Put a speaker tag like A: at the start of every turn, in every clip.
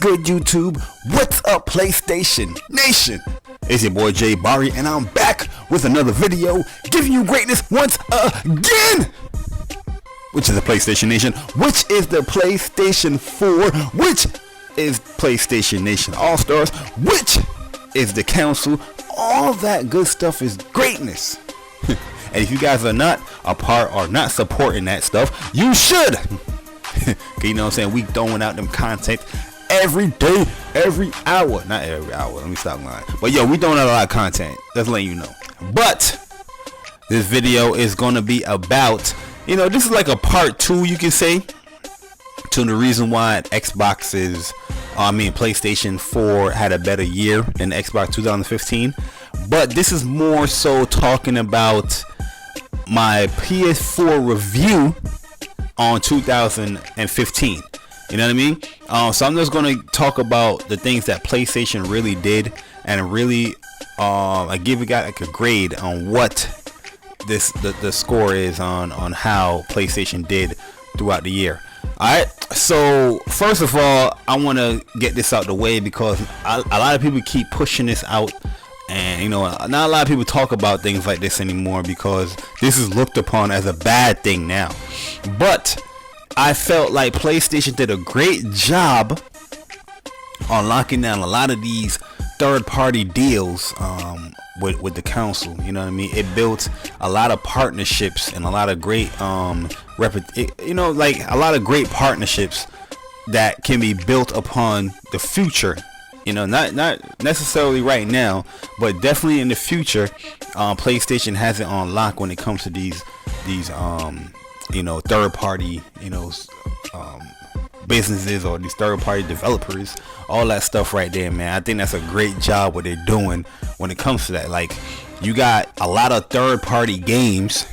A: good, YouTube? What's up, PlayStation Nation? It's your boy Jay Barry, and I'm back with another video giving you greatness once again. Which is the PlayStation Nation, which is the PlayStation 4, which is PlayStation Nation All-Stars, which is the console. All that good stuff is greatness. And if you guys are not a part or not supporting that stuff, you should. You know what I'm saying? We throwing out them content every day, every hour. Not every hour. Let me stop lying. But yo, we throwing out a lot of content. Just letting you know. But this video is going to be about, you know, this is like a part 2, you can say, to the reason why PlayStation 4 had a better year than Xbox 2015. But this is more so talking about my PS4 review on 2015. You know what I mean? So I'm just going to talk about the things that PlayStation really did, and really I give it like a grade on what the score is on how PlayStation did throughout the year. Alright, so first of all, I want to get this out the way because a lot of people keep pushing this out, and you know, not a lot of people talk about things like this anymore because this is looked upon as a bad thing now. But I felt like PlayStation did a great job on locking down a lot of these third-party deals with the console. You know what I mean? It built a lot of partnerships and a lot of great like a lot of great partnerships that can be built upon the future. You know, not necessarily right now, but definitely in the future. PlayStation has it on lock when it comes to these third-party businesses or these third-party developers, all that stuff right there, man. I think that's a great job what they're doing when it comes to that. Like, you got a lot of third-party games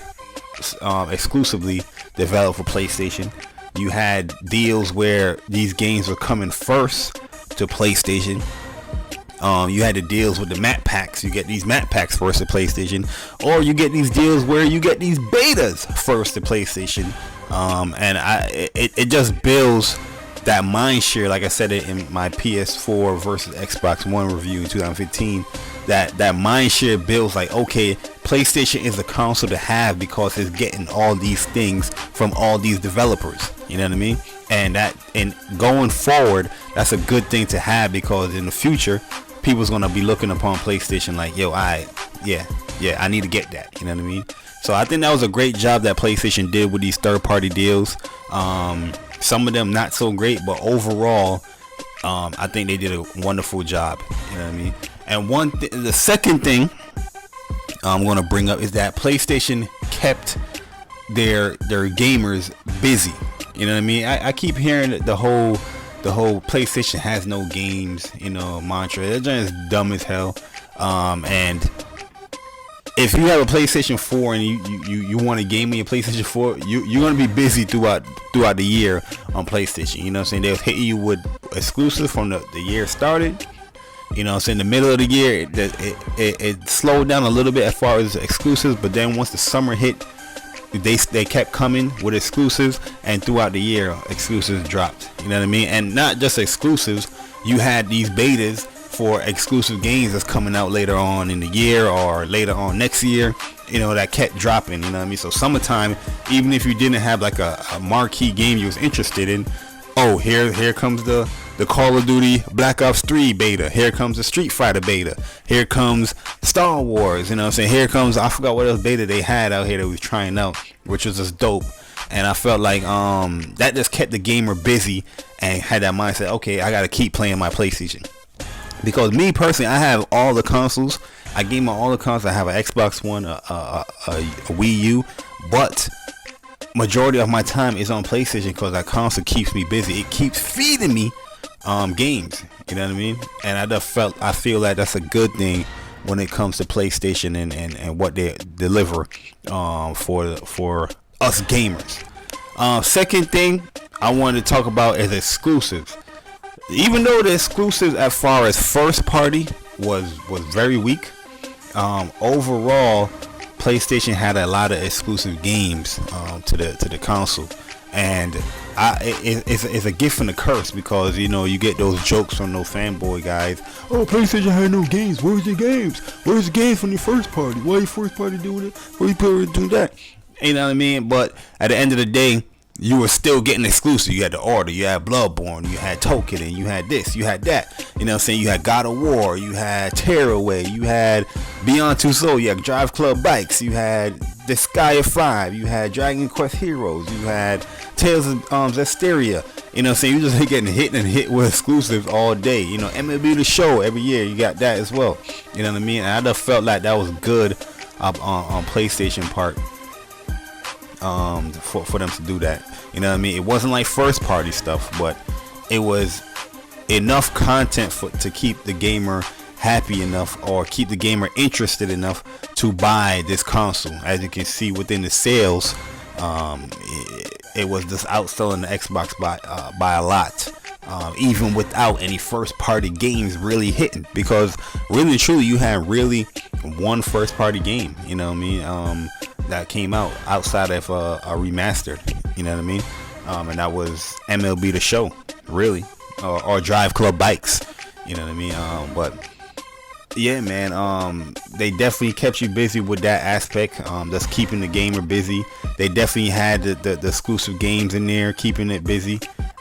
A: exclusively developed for PlayStation. You had deals where these games were coming first to PlayStation. You had the deals with the map packs. You get these map packs first to PlayStation, or you get these deals where you get these betas first to PlayStation. And it just builds that mind share, like I said it in my PS4 versus Xbox One review in 2015. That mind share builds like, okay, PlayStation is a console to have because it's getting all these things from all these developers. You know what I mean? And going forward, that's a good thing to have, because in the future, people's gonna be looking upon PlayStation like, yo, I need to get that. You know what I mean? So I think that was a great job that PlayStation did with these third-party deals. Some of them not so great, but overall, I think they did a wonderful job. You know what I mean? And the second thing I'm gonna bring up is that PlayStation kept their gamers busy. You know what I mean? I keep hearing the whole PlayStation has no games, mantra. That just is dumb as hell. And if you have a PlayStation 4 and you want a game on your PlayStation 4, you're gonna be busy throughout the year on PlayStation. You know what I'm saying? They'll hit you with exclusives from the year started. You know what I'm saying? In the middle of the year, it slowed down a little bit as far as exclusives, but then once the summer hit, they kept coming with exclusives, and throughout the year exclusives dropped. You know what I mean? And not just exclusives, you had these betas for exclusive games that's coming out later on in the year or later on next year, that kept dropping. You know what I mean? So summertime, even if you didn't have like a marquee game you was interested in, oh, here comes the Call of Duty Black Ops 3 beta. Here comes the Street Fighter beta. Here comes Star Wars. You know what I'm saying? Here comes, I forgot what else beta they had out here that we was trying out, which was just dope. And I felt like that just kept the gamer busy and had that mindset, okay, I gotta keep playing my PlayStation. Because me personally, I have all the consoles. I game on all the consoles. I have an Xbox One, a Wii U, but majority of my time is on PlayStation because that console keeps me busy. It keeps feeding me games. You know what I mean? And I feel like that's a good thing when it comes to PlayStation and what they deliver for us gamers. Second thing I wanted to talk about is exclusives. Even though the exclusives as far as first party was very weak, overall PlayStation had a lot of exclusive games to the console, And it's a gift and a curse, because you know you get those jokes from those fanboy guys. Oh, PlayStation had no games. Where's the games? Where's the games from your first party? Why your first party doing it? Why you party doing that? You know what I mean? But at the end of the day, you were still getting exclusive. You had the Order, you had Bloodborne, you had Token, and you had this, you had that. You know what I'm saying? You had God of War, you had Tearaway, you had Beyond Two Soul, you had Drive Club Bikes, you had Disgaea 5, you had Dragon Quest Heroes, you had Tales of Zestiria. You know what I'm saying? You just getting hit and hit with exclusives all day. You know, MLB The Show every year, you got that as well. You know what I mean? And I just felt like that was good on PlayStation part. For them to do that, you know what I mean? It wasn't like first party stuff, but it was enough content to keep the gamer happy enough, or keep the gamer interested enough to buy this console. As you can see within the sales, it was just outselling the Xbox by a lot, even without any first party games really hitting, because really truly you had really one first party game, you know what I mean, that came out outside of a remastered, you know what I mean, and that was MLB The Show, really, or Drive Club Bikes, you know what I mean, but yeah, man, they definitely kept you busy with that aspect, just keeping the gamer busy. They definitely had the exclusive games in there, keeping it busy,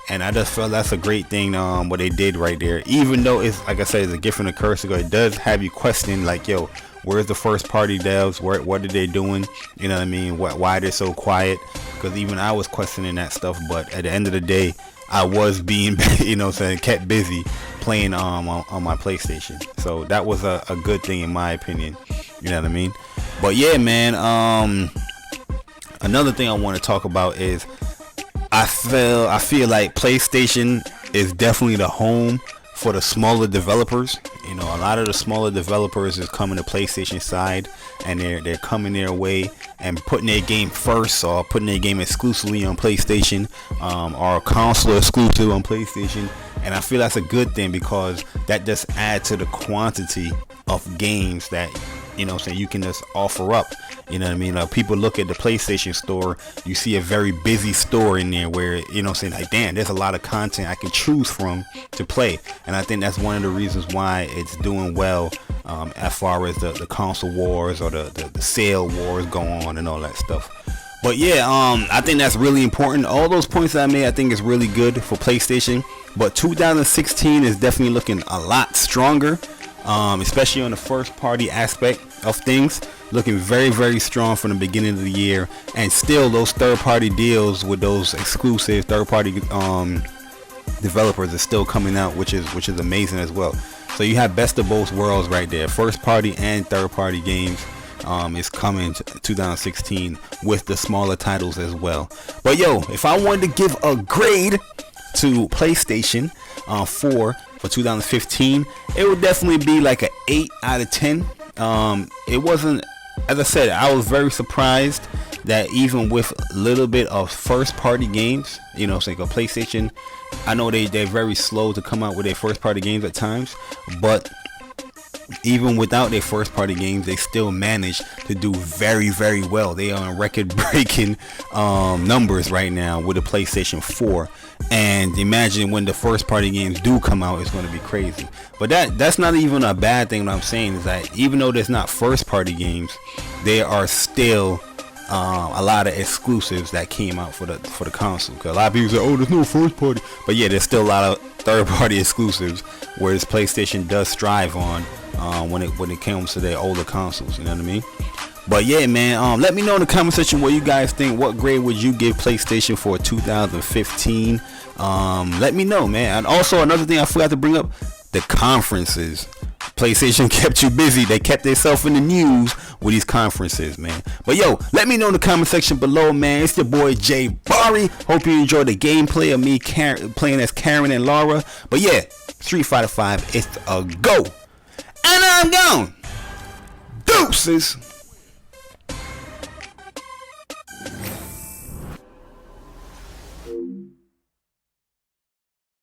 A: and I just felt that's a great thing, what they did right there, even though it's, like I said, it's a gift and a curse, because it does have you question, like, yo, where's the first party devs? What are they doing? You know what I mean? Why they're so quiet? Because even I was questioning that stuff. But at the end of the day, I was being, you know what I'm saying, kept busy playing on my PlayStation. So that was a good thing in my opinion. You know what I mean? But yeah, man. Another thing I want to talk about is I feel like PlayStation is definitely the home for the smaller developers. You know, a lot of the smaller developers is coming to PlayStation side, and they're coming their way and putting their game first, or putting their game exclusively on PlayStation, or console exclusive on PlayStation. And I feel that's a good thing, because that just adds to the quantity of games that, you know what I'm saying, you can just offer up. You know what I mean? People look at the PlayStation store, you see a very busy store in there where, you know what I'm saying, like, damn, there's a lot of content I can choose from to play. And I think that's one of the reasons why it's doing well, as far as the console wars, or the sale wars go on and all that stuff. But yeah, I think that's really important. All those points that I made, I think is really good for PlayStation. But 2016 is definitely looking a lot stronger, especially on the first party aspect of things. Looking very, very strong from the beginning of the year, and still those third-party deals with those exclusive third-party developers are still coming out, which is amazing as well. So you have best of both worlds right there. First-party and third-party games is coming to 2016 with the smaller titles as well. But yo, if I wanted to give a grade to PlayStation 4 for 2015, it would definitely be like an 8 out of 10. It wasn't, as I said, I was very surprised that even with a little bit of first party games, you know, it's like a PlayStation, I know they're very slow to come out with their first party games at times, but even without their first party games, they still manage to do very, very well. They are in record breaking numbers right now with the PlayStation 4. And imagine when the first party games do come out, it's going to be crazy. But that's not even a bad thing. What I'm saying is that even though there's not first party games, there are still a lot of exclusives that came out for the console. Because a lot of people say, oh, there's no first party. But yeah, there's still a lot of third party exclusives, whereas PlayStation does strive on when it comes to their older consoles. You know what I mean? But yeah, man, let me know in the comment section what you guys think. What grade would you give PlayStation for 2015? Let me know, man. And also another thing I forgot to bring up, the conferences. PlayStation kept you busy. They kept themselves in the news with these conferences, man. But yo, let me know in the comment section below, man. It's your boy Jay Bari. Hope you enjoyed the gameplay of me playing as Karen and Laura. But yeah, Street Fighter 5, it's a go. And I'm gone. Deuces.